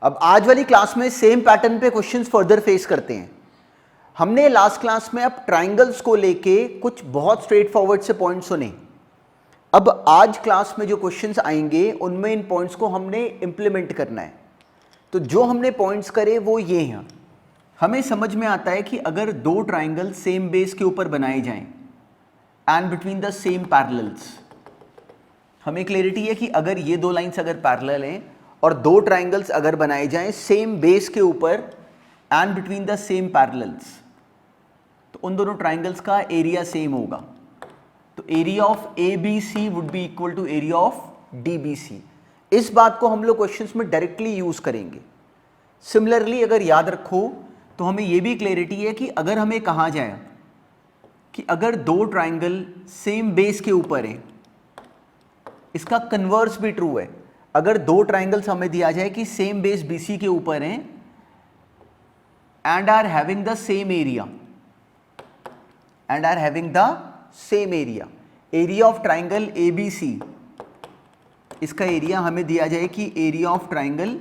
अब आज वाली क्लास में सेम पैटर्न पे क्वेश्चंस फर्दर फेस करते हैं। हमने लास्ट क्लास में अब ट्राइंगल्स को लेके कुछ बहुत स्ट्रेट फॉरवर्ड से पॉइंट्स सुने। अब आज क्लास में जो क्वेश्चंस आएंगे उनमें इन पॉइंट्स को हमने इंप्लीमेंट करना है। तो जो हमने पॉइंट्स करे वो ये हैं। हमें समझ में आता है कि अगर दो ट्राइंगल सेम बेस के ऊपर बनाए जाएं and between the same parallels, हमें क्लैरिटी है कि अगर ये दो लाइंस अगर पैरेलल हैं और दो ट्राइंगल्स अगर बनाए जाएं सेम बेस के ऊपर and between the same parallels, तो उन दोनों ट्राइंगल्स का एरिया सेम होगा। तो area of A B C would be equal to area of D B C. इस बात को हम लोग क्वेश्चंस में डायरेक्टली यूज करेंगे। सिमिलरली अगर याद रखो तो हमें यह भी क्लैरिटी है कि अगर हमें कहा जाए कि अगर दो ट्राइंगल सेम बेस के ऊपर हैं, इसका कन्वर्स भी ट्रू है। अगर दो ट्राइंगल्स हमें दिया जाए कि सेम बेस BC के ऊपर हैं and are having the same area area of triangle ABC, इसका एरिया हमें दिया जाए कि एरिया ऑफ ट्राइंगल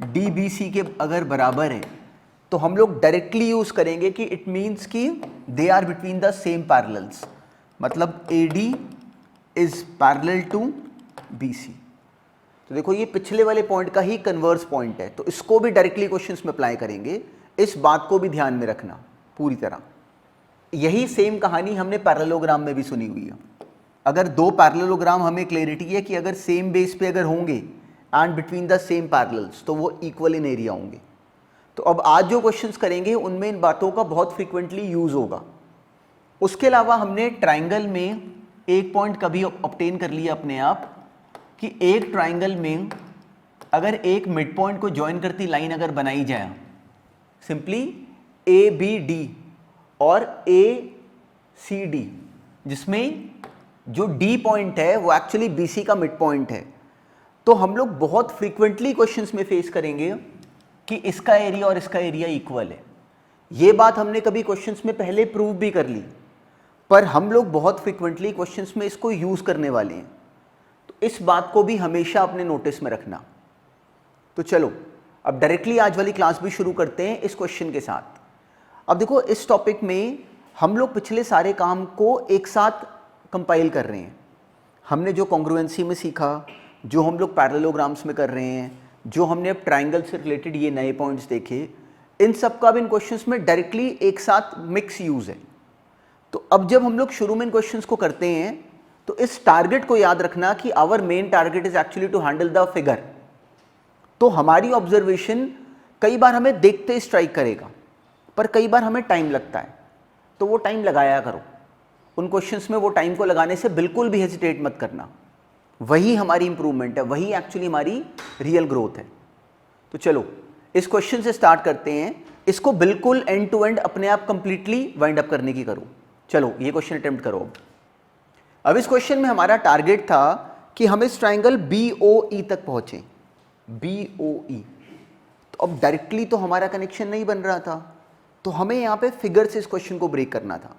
DBC के अगर बराबर है, तो हम लोग डायरेक्टली यूज करेंगे कि इट मीन्स कि they are between the same parallels, मतलब AD is parallel to BC। तो देखो ये पिछले वाले पॉइंट का ही कन्वर्स पॉइंट है, तो इसको भी डायरेक्टली क्वेश्चंस में अप्लाई करेंगे। इस बात को भी ध्यान में रखना पूरी तरह। यही सेम कहानी हमने पैरेललोग्राम में भी सुनी हुई है। अगर दो पैरेललोग्राम, हमें क्लैरिटी है कि अगर सेम बेस पे अगर होंगे and between the same parallels, तो वो इक्वल इन एरिया होंगे। तो अब आज जो क्वेश्चंस करेंगे उनमें इन बातों का बहुत फ्रीक्वेंटली यूज होगा। उसके अलावा हमने ट्राइंगल में एक पॉइंट कभी ऑब्टेन कर लिया अपने आप कि एक ट्राइंगल में अगर एक मिड पॉइंट को ज्वाइन करती लाइन अगर बनाई जाए, सिंपली ABD और ACD, जिसमें जो D पॉइंट है वो एक्चुअली BC का मिड पॉइंट है, तो हम लोग बहुत फ्रीक्वेंटली क्वेश्चंस में फेस करेंगे कि इसका एरिया और इसका एरिया इक्वल है। ये बात हमने कभी क्वेश्चंस में पहले प्रूव भी कर ली, पर हम लोग बहुत फ्रीक्वेंटली क्वेश्चंस में इसको यूज करने वाले हैं। तो इस बात को भी हमेशा अपने नोटिस में रखना। तो चलो अब डायरेक्टली आज वाली क्लास भी शुरू करते हैं इस क्वेश्चन के साथ। अब देखो इस टॉपिक में हम लोग पिछले सारे काम को एक साथ कंपाइल कर रहे हैं। हमने जो कॉन्ग्रुएंसी में सीखा, जो हम लोग पैरेललोग्राम्स में कर रहे हैं, जो हमने अब ट्राइंगल से रिलेटेड ये नए पॉइंट्स देखे, इन सब का भी इन क्वेश्चंस में डायरेक्टली एक साथ मिक्स यूज है। तो अब जब हम लोग शुरू में इन क्वेश्चंस को करते हैं तो इस टारगेट को याद रखना कि our main target is actually to handle the figure. तो हमारी ऑब्जर्वेशन कई बार हमें देखते स्ट्राइक करेगा, पर कई बार हमें टाइम लगता है, तो वो टाइम लगाया करो। उन क्वेश्चंस में वो टाइम को लगाने से बिल्कुल भी हेजिटेट मत करना। वही हमारी इंप्रूवमेंट है, वही एक्चुअली हमारी रियल ग्रोथ है। तो चलो इस क्वेश्चन से स्टार्ट करते हैं। इसको बिल्कुल एंड टू एंड अपने आप कंप्लीटली वाइंड अप करने की करो। चलो ये क्वेश्चन अटेम्प्ट करो। अब इस क्वेश्चन में हमारा टारगेट था कि हम इस ट्राइंगल BOE तक पहुंचे। BOE, तो अब डायरेक्टली तो हमारा कनेक्शन नहीं बन रहा था, तो हमें यहाँ पे फिगर से इस क्वेश्चन को ब्रेक करना था।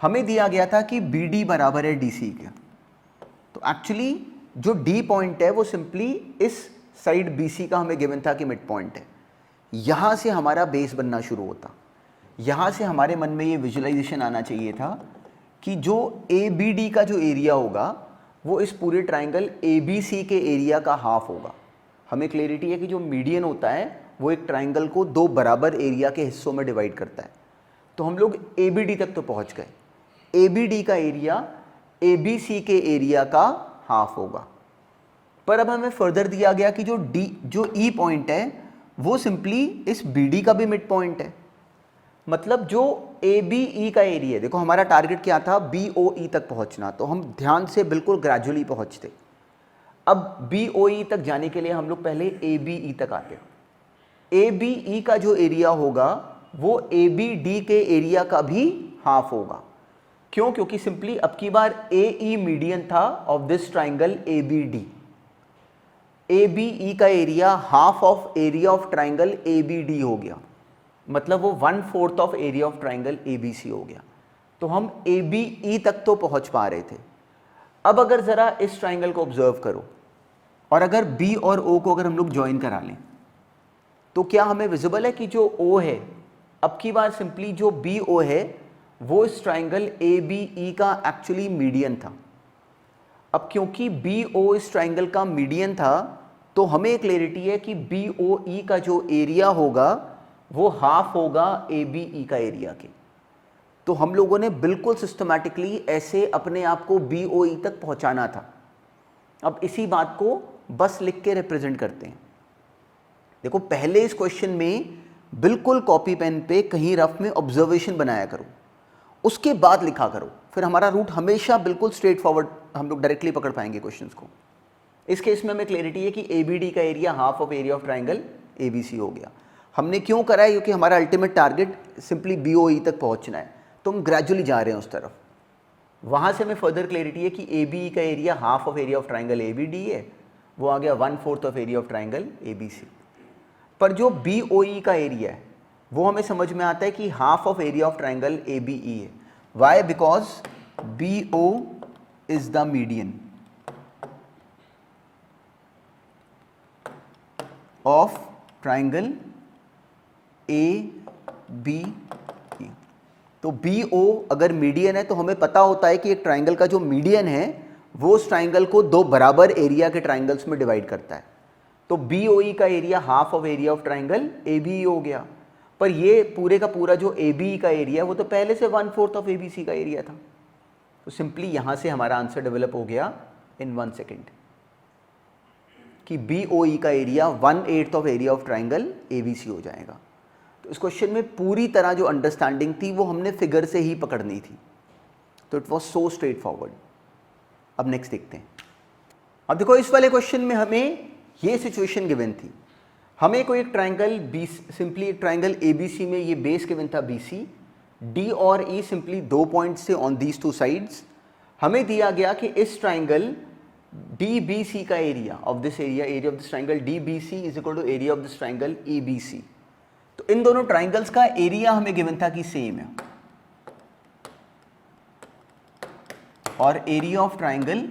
हमें दिया गया था कि BD बराबर है DC के, तो एक्चुअली जो D पॉइंट है वो सिंपली इस साइड BC का हमें गिवन था कि मिड पॉइंट है। यहाँ से हमारा बेस बनना शुरू होता। यहाँ से हमारे मन में ये विजुअलाइजेशन आना चाहिए था कि जो ABD का जो एरिया होगा वो इस पूरे ट्राइंगल ABC के एरिया का हाफ होगा। हमें क्लैरिटी है कि जो मीडियन होता है वो एक ट्राइंगल को दो बराबर एरिया के हिस्सों में डिवाइड करता है। तो हम लोग ABD तक तो पहुँच गए। ABD का एरिया ABC के एरिया का हाफ होगा। पर अब हमें फर्दर दिया गया कि जो E पॉइंट है वो सिंपली इस BD का भी मिड पॉइंट है। मतलब जो ABE का एरिया है, देखो हमारा टारगेट क्या था, BOE तक पहुंचना, तो हम ध्यान से बिल्कुल ग्रेजुअली पहुंचते। अब BOE तक जाने के लिए हम लोग पहले ABE तक आते हैं। ABE का जो एरिया होगा वो ABD के एरिया का भी हाफ होगा। क्यों? क्योंकि सिंपली अब की बार AE मीडियन था of this triangle ABD। ABE का area half of area of triangle ABD हो गया, मतलब वो 1/4 of area of triangle ABC हो गया। तो हम ABE तक तो पहुंच पा रहे थे। अब अगर ज़रा इस ट्राइंगल को ऑब्जर्व करो और अगर B और O को अगर हम लोग ज्वाइन करा लें, तो क्या हमें विजिबल है कि जो ओ है, अब की बार सिंपली जो बी ओ है वो इस ट्राइंगल ए बी ई का एक्चुअली मीडियन था। अब क्योंकि बी ओ इस ट्राइंगल का मीडियन था तो हमें क्लैरिटी है कि बी ओ ई का जो एरिया होगा वो हाफ होगा ए बी ई का एरिया के। तो हम लोगों ने बिल्कुल सिस्टमैटिकली ऐसे अपने आप को बी ओ ई तक पहुंचाना था। अब इसी बात को बस लिख के रिप्रेजेंट करते हैं। देखो पहले इस क्वेश्चन में बिल्कुल कॉपी पेन पे कहीं रफ में ऑब्जर्वेशन बनाया करो, उसके बाद लिखा करो, फिर हमारा रूट हमेशा बिल्कुल स्ट्रेट फॉरवर्ड हम लोग डायरेक्टली पकड़ पाएंगे क्वेश्चंस को। इस केस में हमें क्लैरिटी है कि ए बी डी का area half of area of triangle A B C हो गया। हमने क्यों करा है? क्योंकि हमारा ultimate target simply B O E तक पहुंचना है, तो हम ग्रेजुअली जा रहे हैं उस तरफ। वहाँ से हमें फर्दर क्लैरिटी है कि ए बी ई का area half of area of triangle A B D है, वो आ गया 1/4 of area of triangle A B C. पर जो बी ओ ई का एरिया है वो हमें समझ में आता है कि half of area of triangle A B E है। Why? Because B O is the median of triangle A B E. तो बी ओ अगर मीडियन है तो हमें पता होता है कि एक ट्राइंगल का जो मीडियन है वो उस ट्राइंगल को दो बराबर एरिया के ट्राइंगल्स में डिवाइड करता है। तो बी ओ ई का area half of area of triangle A B E हो गया। पर ये पूरे का पूरा जो ए बी ई का एरिया है वो तो पहले से 1/4 ऑफ ए बी सी का एरिया था। तो सिंपली यहां से हमारा आंसर डेवलप हो गया इन 1 सेकेंड कि बी ओ ई का area 1/8 of area of triangle A B C हो जाएगा। तो इस क्वेश्चन में पूरी तरह जो अंडरस्टैंडिंग थी वो हमने फिगर से ही पकड़नी थी। तो it was so straight forward. अब नेक्स्ट देखते हैं। अब देखो इस वाले क्वेश्चन में हमें ये सिचुएशन गिवन थी। हमें कोई एक ट्राइंगल बी, सिंपली एक ट्राइंगल ए बी सी में ये बेस गिवन था बी सी, डी और ई सिंपली 2 पॉइंट्स से ऑन दीज 2 साइड्स। हमें दिया गया कि इस ट्राइंगल डी बी सी का area of this area of this triangle D B C is equal to area of this triangle E B C. तो इन दोनों ट्राइंगल्स का एरिया हमें गिवन था कि सेम है, और area of triangle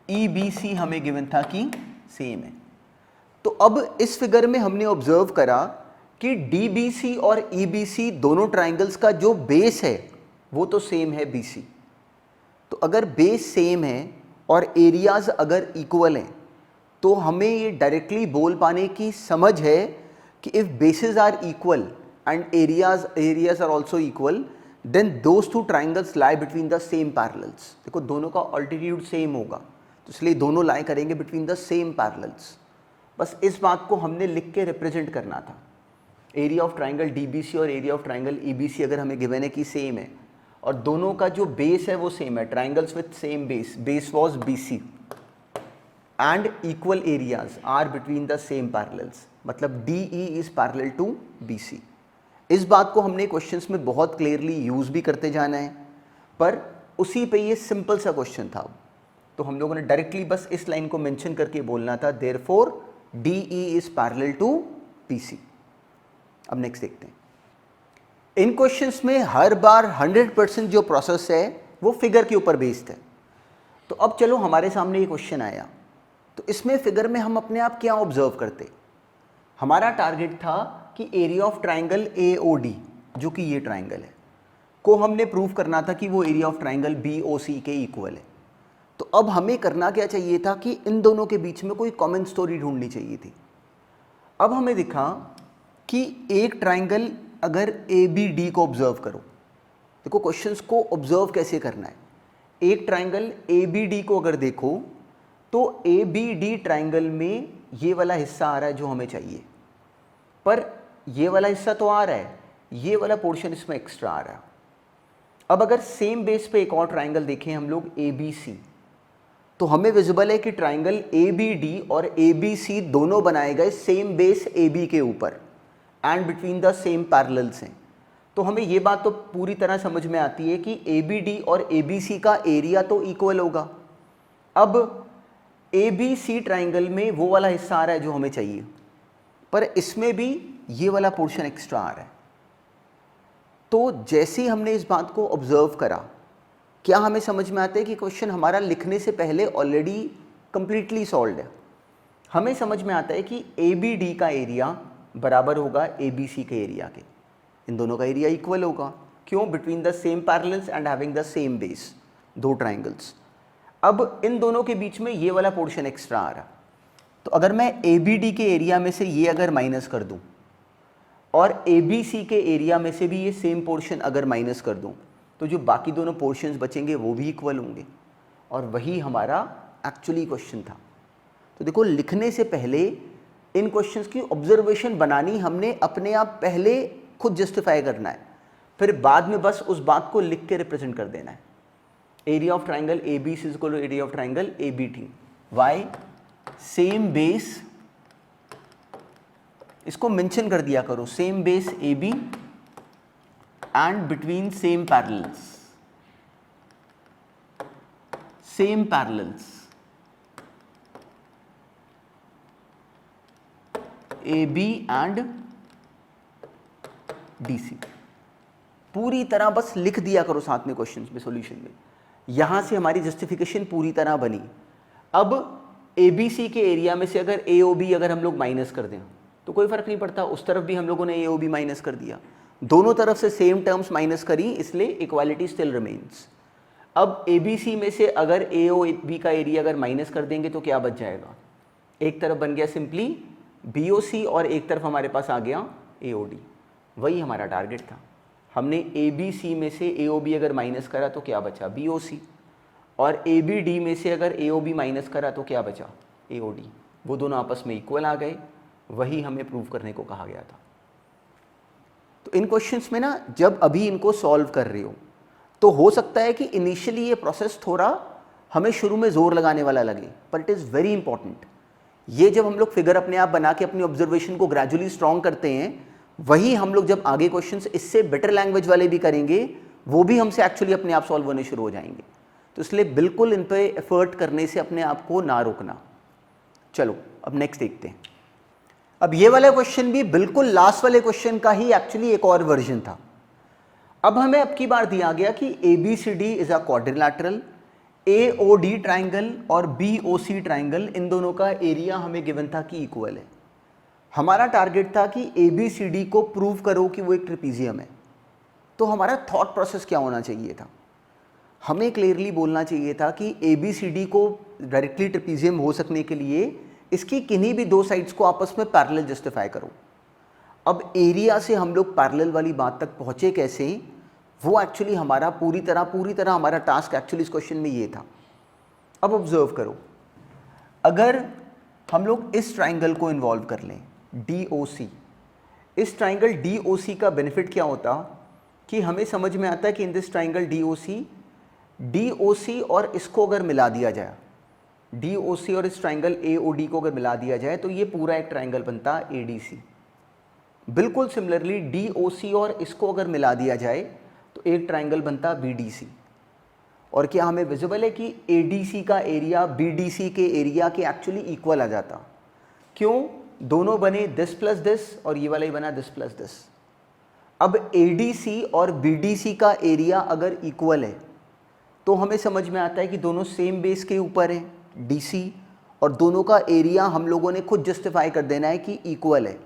E B C हमें गिवन था कि सेम है। तो अब इस फिगर में हमने ऑब्जर्व करा कि डी बी सी और ई बी सी दोनों ट्राइंगल्स का जो बेस है वो तो सेम है बी सी। तो अगर बेस सेम है और एरियाज अगर इक्वल हैं तो हमें ये डायरेक्टली बोल पाने की समझ है कि if bases are equal and areas are also equal then those 2 triangles lie between the same parallels. देखो दोनों का ऑल्टीट्यूड सेम होगा तो इसलिए दोनों लाई करेंगे बिटवीन द सेम पैरेलल्स। बस इस बात को हमने लिख के रिप्रेजेंट करना था। Area of triangle D B C और area of triangle E B C अगर हमें गिवन है कि सेम है और दोनों का जो बेस है वो सेम है, triangles with same base was B C and equal areas are between the same parallels, मतलब D E is parallel to B C. इस बात को हमने क्वेश्चंस में बहुत क्लियरली यूज भी करते जाना है, पर उसी पे ये सिंपल सा क्वेश्चन था। तो हम लोगों ने डायरेक्टली बस इस लाइन को मेंशन करके बोलना था, therefore D E is parallel to B C. अब नेक्स्ट देखते हैं। इन क्वेश्चंस में हर बार 100% जो प्रोसेस है वो फिगर के ऊपर बेस्ड है। तो अब चलो हमारे सामने ये क्वेश्चन आया तो इसमें फिगर में हम अपने आप क्या ऑब्जर्व करते। हमारा टारगेट था कि area of triangle A O D जो कि ये ट्राइंगल है को हमने प्रूव करना था कि वो area of triangle B O C के इक्वल है। तो अब हमें करना क्या चाहिए था कि इन दोनों के बीच में कोई कॉमन स्टोरी ढूंढनी चाहिए थी। अब हमें दिखा कि एक ट्राइंगल अगर ए बी डी को ऑब्जर्व करो, देखो क्वेश्चंस को ऑब्जर्व कैसे करना है। एक ट्राइंगल ए बी डी को अगर देखो तो ए बी डी ट्राइंगल में ये वाला हिस्सा आ रहा है जो हमें चाहिए, पर ये वाला हिस्सा तो आ रहा है, ये वाला पोर्शन इसमें एक्स्ट्रा आ रहा है। अब अगर सेम बेस पे एक और ट्राइंगल देखें हम लोग ए बी सी, तो हमें विजिबल है कि ट्राइंगल ए बी डी और ए बी सी दोनों बनाए गए सेम बेस ए बी के ऊपर and between the same parallels हैं। तो हमें ये बात तो पूरी तरह समझ में आती है कि ए बी डी और ए बी सी का एरिया तो इक्वल होगा। अब ए बी सी ट्राइंगल में वो वाला हिस्सा आ रहा है जो हमें चाहिए, पर इसमें भी ये वाला पोर्शन एक्स्ट्रा आ रहा है। तो जैसे ही हमने इस बात को ऑब्जर्व करा, क्या हमें समझ में आता है कि क्वेश्चन हमारा लिखने से पहले ऑलरेडी कंप्लीटली सॉल्व्ड है। हमें समझ में आता है कि ए बी डी का एरिया बराबर होगा ABC के एरिया के। इन दोनों का एरिया इक्वल होगा, क्यों? Between the same parallels and having the same base, दो ट्राइंगल्स। अब इन दोनों के बीच में ये वाला पोर्शन एक्स्ट्रा आ रहा, तो अगर मैं ABD के एरिया में से ये अगर माइनस कर दूं और ABC के एरिया में से भी ये सेम पोर्शन अगर माइनस कर दूं, तो जो बाकी दोनों पोर्शंस बचेंगे वो भी इक्वल होंगे, और वही हमारा एक्चुअली क्वेश्चन था। तो देखो, लिखने से पहले इन क्वेश्चंस की ऑब्जर्वेशन बनानी हमने अपने आप, पहले खुद जस्टिफाई करना है, फिर बाद में बस उस बात को लिख के रिप्रेजेंट कर देना है। Area of triangle ABC is equal to area of triangle ABT। Why? Same base, इसको मेंशन कर दिया करो, same base AB and between same parallels, same parallels AB and DC। पूरी तरह बस लिख दिया करो साथ में क्वेश्चन में, सॉल्यूशन में। यहां से हमारी जस्टिफिकेशन पूरी तरह बनी। अब ABC के एरिया में से अगर AOB अगर हम लोग माइनस कर दें तो कोई फर्क नहीं पड़ता, उस तरफ भी हम लोगों ने AOB माइनस कर दिया, दोनों तरफ से सेम टर्म्स माइनस करी, इसलिए इक्वालिटी स्टिल रिमेन्स। अब ABC में से अगर AOB का एरिया अगर माइनस कर देंगे तो क्या बच जाएगा? एक तरफ बन गया सिंपली BOC और एक तरफ हमारे पास आ गया AOD। वही हमारा टारगेट था। हमने ABC में से AOB अगर माइनस करा तो क्या बचा? BOC। और ABD में से अगर AOB माइनस करा तो क्या बचा? AOD। वो दोनों आपस में इक्वल आ गए, वही हमें प्रूव करने को कहा गया था। तो इन क्वेश्चंस में ना, जब अभी इनको सॉल्व कर रहे हो तो हो सकता है कि इनिशियली ये प्रोसेस थोड़ा हमें शुरू में जोर लगाने वाला लगे, पर इट इज़ वेरी इंपॉर्टेंट। ये जब हम लोग फिगर अपने आप बना के अपनी ऑब्जर्वेशन को ग्रेजुअली स्ट्रॉन्ग करते हैं, वही हम लोग जब आगे क्वेश्चंस इससे बेटर लैंग्वेज वाले भी करेंगे, वो भी हमसे एक्चुअली अपने आप सॉल्व होने शुरू हो जाएंगे। तो इसलिए बिल्कुल इन पे एफर्ट करने से अपने आप को ना रोकना। चलो अब नेक्स्ट देखते हैं। अब ये वाला क्वेश्चन भी बिल्कुल लास्ट वाले क्वेश्चन का ही एक्चुअली एक और वर्जन था। अब हमें अब की बार दिया गया कि ABCD is a quadrilateral, AOD triangle और BOC ट्राइंगल, इन दोनों का एरिया हमें गिवन था कि इक्वल है। हमारा टारगेट था कि ABCD को प्रूव करो कि वो एक ट्रेपीजियम है। तो हमारा थॉट प्रोसेस क्या होना चाहिए था? हमें क्लियरली बोलना चाहिए था कि ABCD को डायरेक्टली ट्रेपीजियम हो सकने के लिए इसकी किन्हीं भी दो साइड्स को आपस में पैरेलल जस्टिफाई करो। अब एरिया से हम लोग पैरेलल वाली बात तक पहुंचे कैसे, वो एक्चुअली हमारा पूरी तरह हमारा टास्क एक्चुअली इस क्वेश्चन में ये था। अब ऑब्जर्व करो, अगर हम लोग इस ट्राइंगल को इन्वॉल्व कर लें DOC, इस ट्राइंगल DOC का बेनिफिट क्या होता कि हमें समझ में आता है कि इन दिस ट्राइंगल DOC और इसको अगर मिला दिया जाए, DOC और इस ट्राइंगल AOD को अगर मिला दिया जाए तो ये पूरा एक ट्राइंगल बनता ADC। बिल्कुल सिमिलरली DOC और इसको अगर मिला दिया जाए तो एक ट्राइंगल बनता BDC। और क्या हमें विजिबल है कि ADC का एरिया BDC के एरिया के एक्चुअली इक्वल आ जाता? क्यों? दोनों बने दिस प्लस दिस और ये वाला ही बना दिस प्लस दिस। अब ADC और BDC का एरिया अगर इक्वल है तो हमें समझ में आता है कि दोनों सेम बेस के ऊपर है DC, और दोनों का एरिया हम लोगों ने खुद जस्टिफाई कर देना है कि इक्वल है।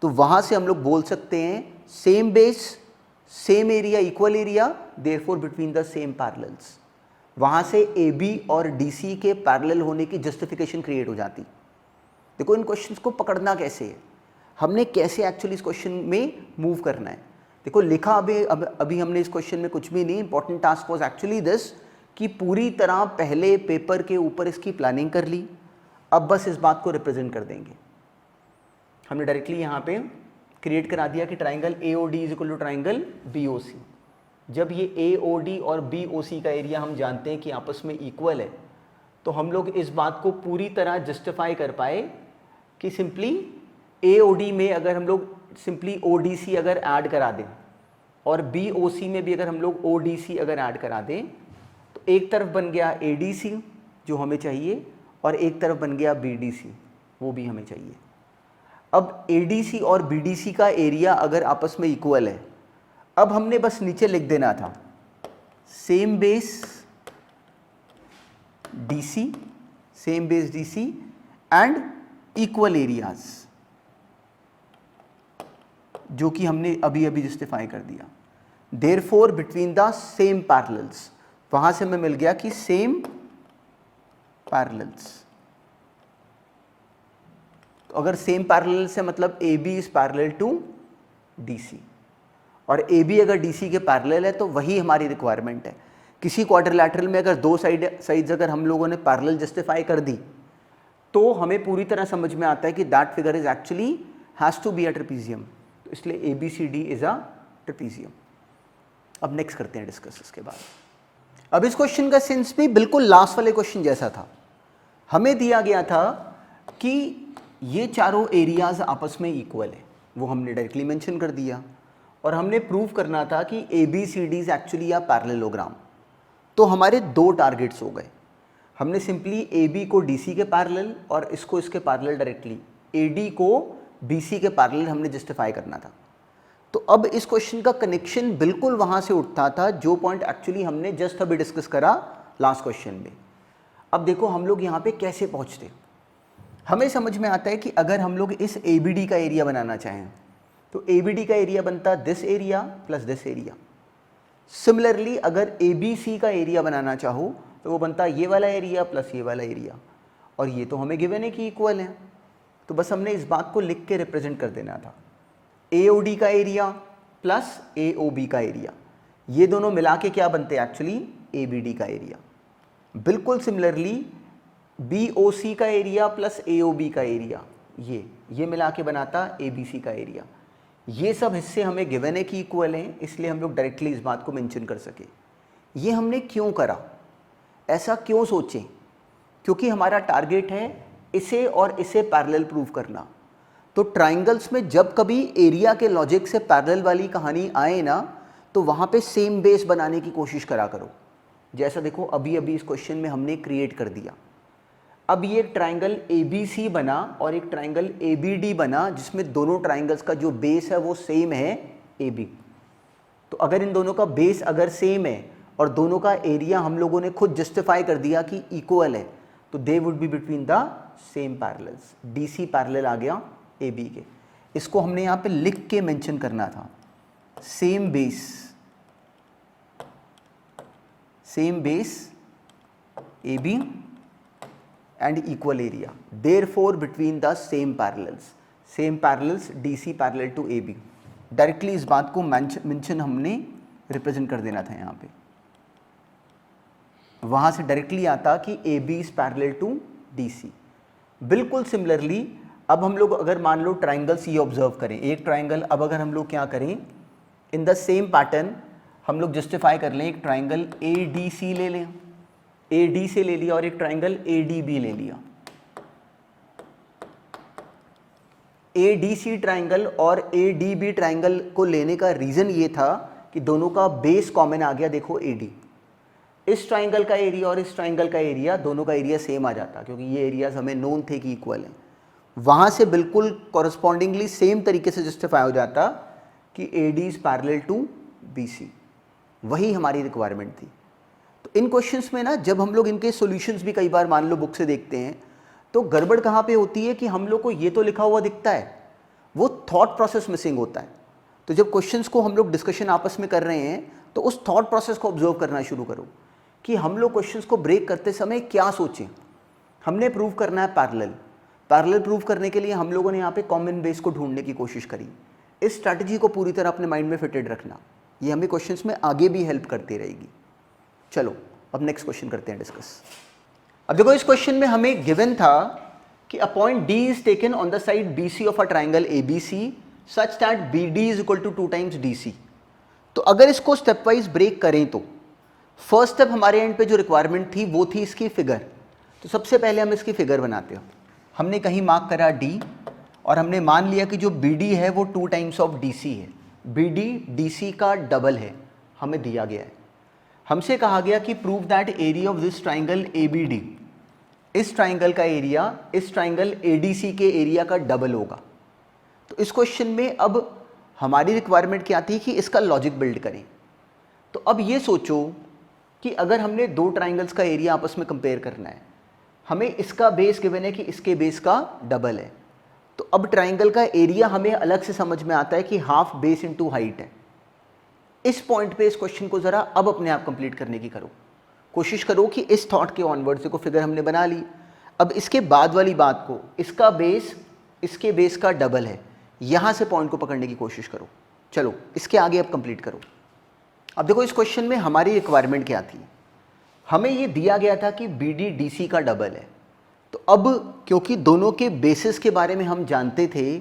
तो वहाँ से हम लोग बोल सकते हैं same base, same area, equal area, therefore between the same parallels. वहाँ से AB और DC के पैरेलल होने की जस्टिफिकेशन क्रिएट हो जाती। देखो इन क्वेश्चंस को पकड़ना कैसे है, हमने कैसे एक्चुअली इस क्वेश्चन में मूव करना है। देखो लिखा अभी हमने इस क्वेश्चन में कुछ भी नहीं, important task was actually this कि पूरी तरह पहले पेपर के ऊपर इसकी प्लानिंग कर ली, अब बस इस बात को रिप्रेजेंट कर देंगे। हमने डायरेक्टली यहाँ पे क्रिएट करा दिया कि triangle AOD is equal to triangle BOC। जब ये AOD और BOC का एरिया हम जानते हैं कि आपस में इक्वल है, तो हम लोग इस बात को पूरी तरह जस्टिफाई कर पाए कि सिंपली AOD में अगर हम लोग सिंपली ODC अगर ऐड करा दें और BOC में भी अगर हम लोग ODC अगर ऐड करा दें तो एक तरफ बन गया ADC जो हमें चाहिए और एक तरफ बन गया BDC, वो भी हमें चाहिए। अब ADC और BDC का एरिया अगर आपस में इक्वल है, अब हमने बस नीचे लिख देना था same base DC and equal areas. जो कि हमने अभी अभी जस्टिफाई कर दिया। Therefore between the same parallels, वहां से हमें मिल गया कि सेम पैरेलल्स। तो अगर सेम पैरेलल से मतलब A B is parallel to D C, और ए बी अगर डी सी के पैरेलल है तो वही हमारी रिक्वायरमेंट है। किसी क्वाड्रिलैटरल में अगर दो साइड्स अगर हम लोगों ने पैरेलल जस्टिफाई कर दी तो हमें पूरी तरह समझ में आता है कि that figure is actually has to be a trapezium. तो इसलिए A B C D is a trapezium. अब नेक्स्ट करते हैं डिस्कस इसके बाद। अब इस क्वेश्चन का सेंस भी बिल्कुल लास्ट वाले क्वेश्चन जैसा था। हमें दिया गया था कि ये चारों एरियाज आपस में इक्वल है, वो हमने डायरेक्टली मेंशन कर दिया, और हमने प्रूव करना था कि A B C D is actually a parallelogram. तो हमारे दो टारगेट्स हो गए। हमने सिंपली ए बी को डी सी के पैरेलल और इसको इसके पैरेलल डायरेक्टली ए डी को बी सी के पैरेलल हमने जस्टिफाई करना था। तो अब इस क्वेश्चन का कनेक्शन बिल्कुल वहां से उठता था जो पॉइंट एक्चुअली हमने जस्ट अभी डिस्कस करा लास्ट क्वेश्चन में। अब देखो हम लोग यहाँ पे कैसे पहुँचते। हमें समझ में आता है कि अगर हम लोग इस ए बी डी का एरिया बनाना चाहें तो ए बी डी का एरिया बनता this area plus this area. Similarly अगर ए बी सी का एरिया बनाना चाहो तो वो बनता ये वाला एरिया प्लस ये वाला एरिया, और ये तो हमें गिवन है कि इक्वल है। तो बस हमने इस बात को लिख के रिप्रेजेंट कर देना था। ए ओ डी का एरिया प्लस ए ओ बी का एरिया, ये दोनों मिला के क्या बनते हैं एक्चुअली ए बी डी का एरिया। बिल्कुल सिमिलरली बी ओ सी का एरिया प्लस ए ओ बी का एरिया, ये मिला के बनाता ए बी सी का एरिया। ये सब हिस्से हमें गिवन है कि इक्वल हैं, इसलिए हम लोग डायरेक्टली इस बात को मेंशन कर सके। ये हमने क्यों करा, ऐसा क्यों सोचें? क्योंकि हमारा टारगेट है इसे और इसे पैरेलल प्रूव करना। तो ट्राइंगल्स में जब कभी एरिया के लॉजिक से पैरेलल वाली कहानी आए ना, तो वहाँ पे सेम बेस बनाने की कोशिश करा करो। जैसा देखो अभी अभी इस क्वेश्चन में हमने क्रिएट कर दिया। अब ये एक ट्राइंगल ए बी सी बना और एक ट्राइंगल ए बी डी बना, जिसमें दोनों ट्राइंगल्स का जो बेस है वो सेम है ए बी। तो अगर इन दोनों का बेस अगर सेम है और दोनों का एरिया हम लोगों ने खुद जस्टिफाई कर दिया कि इक्वल है, तो they would be between the same parallels. D C parallel आ गया ए बी के। इसको हमने यहाँ पे लिख के मेंशन करना था, same base A B and equal area, therefore between the same parallels DC parallel to AB। Directly इस बात को मेंशन हमने रिप्रेजेंट कर देना था यहाँ पे। वहाँ से डायरेक्टली आता कि AB is parallel to DC। बिल्कुल सिमिलरली अब हम लोग अगर मान लो ट्राइंगल्स ये ऑब्जर्व करें, एक ट्राइंगल, अब अगर हम लोग क्या करें इन द सेम पैटर्न हम लोग जस्टिफाई कर लें, एक ट्राइंगल ADC ले लें, AD से ले लिया, और एक ट्राइंगल ADB ले लिया। ADC ट्राइंगल और ADB ट्राइंगल को लेने का रीज़न ये था कि दोनों का बेस कॉमन आ गया। देखो AD, इस ट्राइंगल का एरिया और इस ट्राइंगल का एरिया, दोनों का एरिया सेम आ जाता क्योंकि ये एरियाज हमें नोन थे कि इक्वल हैं। वहाँ से बिल्कुल कॉरस्पॉन्डिंगली सेम तरीके से जस्टिफाई हो जाता कि AD is parallel to BC। वही हमारी रिक्वायरमेंट थी। तो इन क्वेश्चंस में ना जब हम लोग इनके सॉल्यूशंस भी कई बार मान लो बुक से देखते हैं, तो गड़बड़ कहाँ पे होती है कि हम लोग को ये तो लिखा हुआ दिखता है, वो थॉट प्रोसेस मिसिंग होता है। तो जब क्वेश्चंस को हम लोग डिस्कशन आपस में कर रहे हैं तो उस थॉट प्रोसेस को ऑब्जर्व करना शुरू करो कि हम लोग क्वेश्चंस को ब्रेक करते समय क्या सोचें। हमने प्रूव करना है पैरेलल प्रूव करने के लिए हम लोगों ने यहाँ पे कॉमन बेस को ढूंढने की कोशिश करी। इस स्ट्रैटेजी को पूरी तरह अपने माइंड में फिटेड रखना, ये हमें क्वेश्चंस में आगे भी हेल्प करती रहेगी। चलो अब नेक्स्ट क्वेश्चन करते हैं डिस्कस। अब देखो इस क्वेश्चन में हमें गिवन था कि a point D is taken on the side BC of a triangle ABC such that BD is equal to 2 times DC। तो अगर इसको स्टेप वाइज ब्रेक करें तो फर्स्ट स्टेप हमारे एंड पे जो रिक्वायरमेंट थी वो थी इसकी फिगर। तो सबसे पहले हम इसकी फिगर बनाते हैं। हमने कहीं मार्क करा D और हमने मान लिया कि जो BD है वो 2 टाइम्स ऑफ DC है। BD DC का डबल है, हमें दिया गया है। हमसे कहा गया कि prove that area of this triangle ABD, इस ट्राइंगल का एरिया इस ट्राइंगल ADC के एरिया का डबल होगा। तो इस क्वेश्चन में अब हमारी रिक्वायरमेंट क्या थी कि इसका लॉजिक बिल्ड करें। तो अब ये सोचो कि अगर हमने दो ट्राइंगल्स का एरिया आपस में कंपेयर करना है, हमें इसका बेस गिवन है कि इसके बेस का डबल है, तो अब ट्राइंगल का एरिया हमें अलग से समझ में आता है कि हाफ बेस इनटू हाइट है। इस पॉइंट पे इस क्वेश्चन को ज़रा अब अपने आप कंप्लीट करने की करो, कोशिश करो कि इस थॉट के ऑनवर्ड से को फिगर हमने बना ली। अब इसके बाद वाली बात को, इसका बेस इसके बेस का डबल है, यहाँ से पॉइंट को पकड़ने की कोशिश करो। चलो इसके आगे अब कंप्लीट करो। अब देखो इस क्वेश्चन में हमारी रिक्वायरमेंट क्या थी, हमें ये दिया गया था कि बी डी डी सी का डबल है। तो अब क्योंकि दोनों के बेसिस के बारे में हम जानते थे,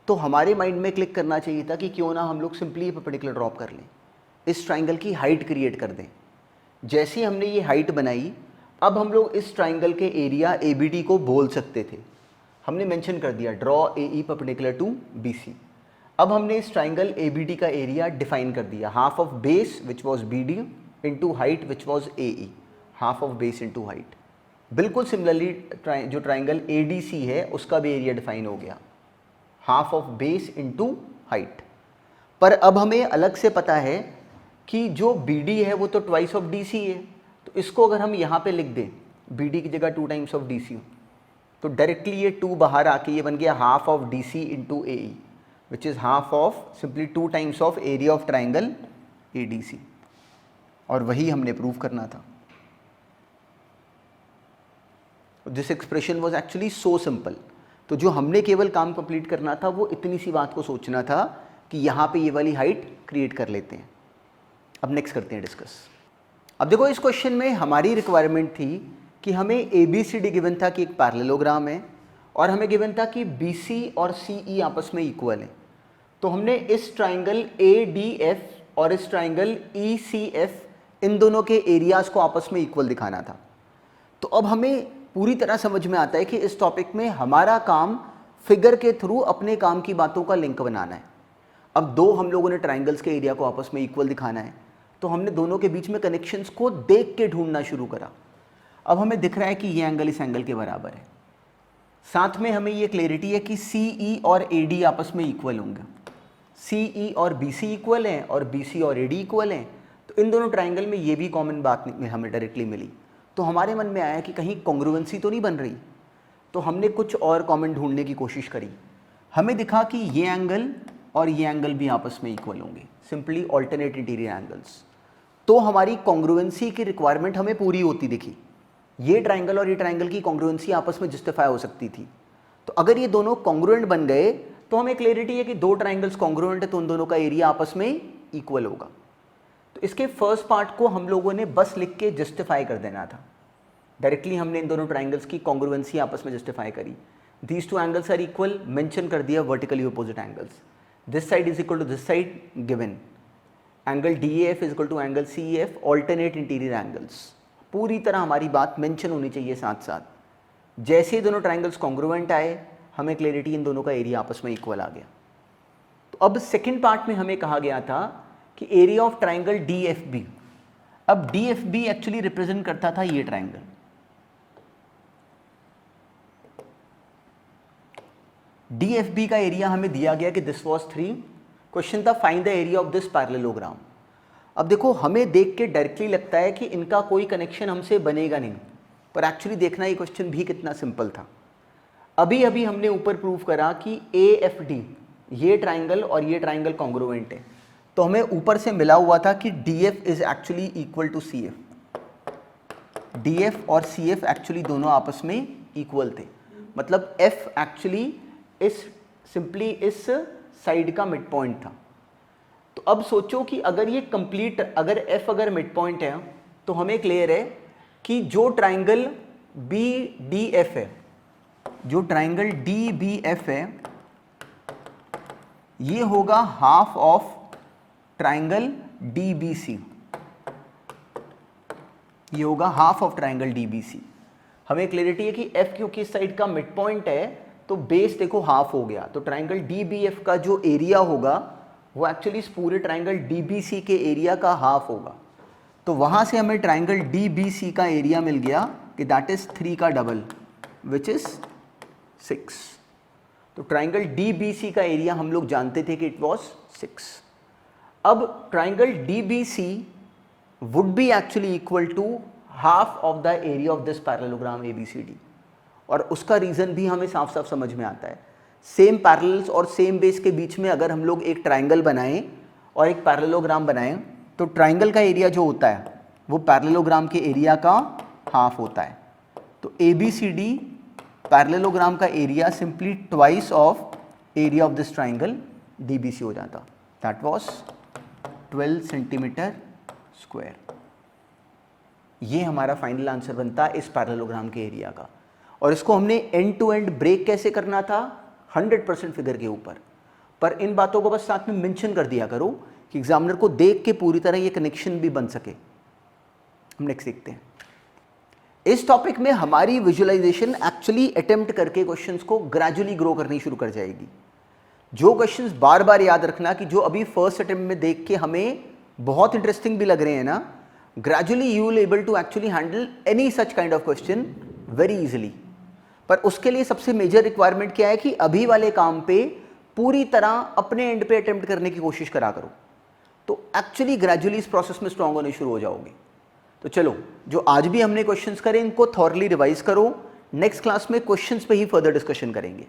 तो हमारे माइंड में क्लिक करना चाहिए था कि क्यों ना हम लोग सिंपली परपेंडिकुलर ड्रॉप कर लें, इस ट्राइंगल की हाइट क्रिएट कर दें। जैसे ही हमने ये हाइट बनाई, अब हम लोग इस ट्राइंगल के एरिया ए बी डी को बोल सकते थे। हमने मेंशन कर दिया draw A E perpendicular to B C. अब हमने इस ट्राइंगल ए बी डी का एरिया डिफाइन कर दिया, half of base which was B D into height which was A E, half of base into height. बिल्कुल similarly जो triangle A D C है उसका भी एरिया डिफाइन हो गया, half of base into height. पर अब हमें अलग से पता है कि जो बी डी है वो तो ट्वाइस ऑफ डी सी है, तो इसको अगर हम यहाँ पे लिख दें बी डी की जगह 2 टाइम्स ऑफ डी सी, तो डायरेक्टली ये 2 बाहर आके ये बन गया half of D C into A E, which is half of simply 2 times of area of triangle A D C. और वही हमने प्रूव करना था। This expression was actually so simple. तो जो हमने केवल काम कंप्लीट करना था वो इतनी सी बात को सोचना था कि यहाँ पे ये वाली हाइट क्रिएट कर लेते हैं। अब नेक्स्ट करते हैं डिस्कस। अब देखो इस क्वेश्चन में हमारी रिक्वायरमेंट थी कि हमें A B C D given था कि एक पैरेललोग्राम है, और हमें गिवन था कि बी सी और सी ई आपस में इक्वल है। तो हमने इस ट्राइंगल ए डी एफ और इस ट्राइंगल ई सी एफ, इन दोनों के एरियाज को आपस में इक्वल दिखाना था। तो अब हमें पूरी तरह समझ में आता है कि इस टॉपिक में हमारा काम फिगर के थ्रू अपने काम की बातों का लिंक बनाना है। अब दो हम लोगों ने ट्राइंगल्स के एरिया को आपस में इक्वल दिखाना है, तो हमने दोनों के बीच में कनेक्शंस को देख के ढूंढना शुरू करा। अब हमें दिख रहा है कि ये एंगल इस एंगल के बराबर है, साथ में हमें ये क्लैरिटी है कि सी ई और ए डी आपस में इक्वल होंगे, सी ई और बी सी इक्वल हैं और बी सी और ए डी इक्वल हैं। तो इन दोनों ट्राइंगल में ये भी कॉमन बात हमें डायरेक्टली मिली। तो हमारे मन में आया कि कहीं कॉन्ग्रुएंसी तो नहीं बन रही, तो हमने कुछ और कॉमन ढूंढने की कोशिश करी। हमें दिखा कि ये एंगल और ये एंगल भी आपस में इक्वल होंगे, सिंपली ऑल्टरनेट इंटीरियर एंगल्स। तो हमारी कॉन्ग्रुएंसी की रिक्वायरमेंट हमें पूरी होती दिखी। ये ट्राइंगल और ये ट्राइंगल की कॉन्ग्रुएंसी आपस में जस्टिफाई हो सकती थी। तो अगर ये दोनों कॉन्ग्रुएंट बन गए तो हमें क्लैरिटी है कि दो ट्राइंगल्स कॉन्ग्रुएंट है, तो उन दोनों का एरिया आपस में इक्वल होगा। तो इसके फर्स्ट पार्ट को हम लोगों ने बस लिख के जस्टिफाई कर देना था। डायरेक्टली हमने इन दोनों ट्राइंगल्स की कॉन्ग्रुएंसी आपस में जस्टिफाई करी। These two angles are equal, mention कर दिया vertically opposite angles. This side is equal to this side given, angle D F is equal to angle C F, alternate interior angles. पूरी तरह हमारी बात mention होनी चाहिए साथ साथ। जैसे ही दोनों ट्राइंगल्स कॉन्ग्रुएंट आए, हमें क्लैरिटी इन दोनों का एरिया आपस में इक्वल आ गया। तो अब सेकेंड पार्ट में हमें कहा गया था कि area of triangle D F B. अब D F B actually represent करता था ये ट्राइंगल। डी एफ बी का एरिया हमें दिया गया कि दिस वॉज 3। क्वेश्चन था find the area of this parallelogram. अब देखो हमें देख के डायरेक्टली लगता है कि इनका कोई कनेक्शन हमसे बनेगा नहीं, पर एक्चुअली देखना ये क्वेश्चन भी कितना सिंपल था। अभी अभी हमने ऊपर प्रूव करा कि ए एफ डी, ये ट्राइंगल और ये ट्राइंगल कॉन्ग्रुएंट है। तो हमें ऊपर से मिला हुआ था कि D F is actually equal to C F. D F और सी एफ एक्चुअली दोनों आपस में इक्वल थे, मतलब एफ एक्चुअली सिंपली इस साइड का मिड पॉइंट था। तो अब सोचो कि अगर ये कंप्लीट, अगर एफ अगर मिड पॉइंट है, तो हमें क्लियर है कि जो ट्राइंगल बी डी एफ है, जो ट्राइंगल डी बी एफ है, ये होगा half of triangle D B C. ये होगा half of triangle D B C. हमें क्लियरिटी है कि एफ क्योंकि इस साइड का मिड पॉइंट है, तो बेस देखो हाफ हो गया। तो ट्राइंगल डी बी एफ का जो एरिया होगा वो एक्चुअली इस पूरे ट्राइंगल डी बी सी के एरिया का हाफ होगा। तो वहां से हमें ट्राइंगल डी बी सी का एरिया मिल गया कि दैट इज 3 का डबल, विच इज 6। तो ट्राइंगल डी बी सी का एरिया हम लोग जानते थे कि इट वॉज 6। अब triangle D B C would be actually equal to half of the area of this parallelogram A B C D. और उसका रीज़न भी हमें साफ साफ समझ में आता है। सेम पैरेलल्स और सेम बेस के बीच में अगर हम लोग एक ट्राइंगल बनाएं और एक पैरेललोग्राम बनाएं तो ट्राइंगल का एरिया जो होता है वो पैरेललोग्राम के एरिया का हाफ होता है। तो ABCD पैरेललोग्राम का area simply twice of area of this triangle DBC हो जाता। That was 12 centimetre square. ये हमारा फाइनल आंसर बनता है इस पैरेललोग्राम के एरिया का। और इसको हमने एंड टू एंड ब्रेक कैसे करना था, 100% फिगर के ऊपर। पर इन बातों को बस साथ में मेंशन कर दिया करो कि एग्जामिनर को देख के पूरी तरह ये कनेक्शन भी बन सके। हम नेक्स्ट देखते हैं। इस टॉपिक में हमारी विजुअलाइजेशन एक्चुअली अटेम्प्ट करके क्वेश्चंस को ग्रेजुअली ग्रो करनी शुरू कर जाएगी। जो क्वेश्चंस बार बार याद रखना कि जो अभी फर्स्ट अटेम्प्ट में देख के हमें बहुत इंटरेस्टिंग भी लग रहे हैं ना, gradually you will able to actually handle any such kind of question very easily. पर उसके लिए सबसे मेजर रिक्वायरमेंट क्या है कि अभी वाले काम पे पूरी तरह अपने एंड पे अटेम्प्ट करने की कोशिश करा करो, तो एक्चुअली ग्रेजुअली इस प्रोसेस में स्ट्रांग होने शुरू हो जाओगे। तो चलो, जो आज भी हमने क्वेश्चंस करे इनको थॉरली रिवाइज करो। नेक्स्ट क्लास में क्वेश्चंस पे ही फर्दर डिस्कशन करेंगे।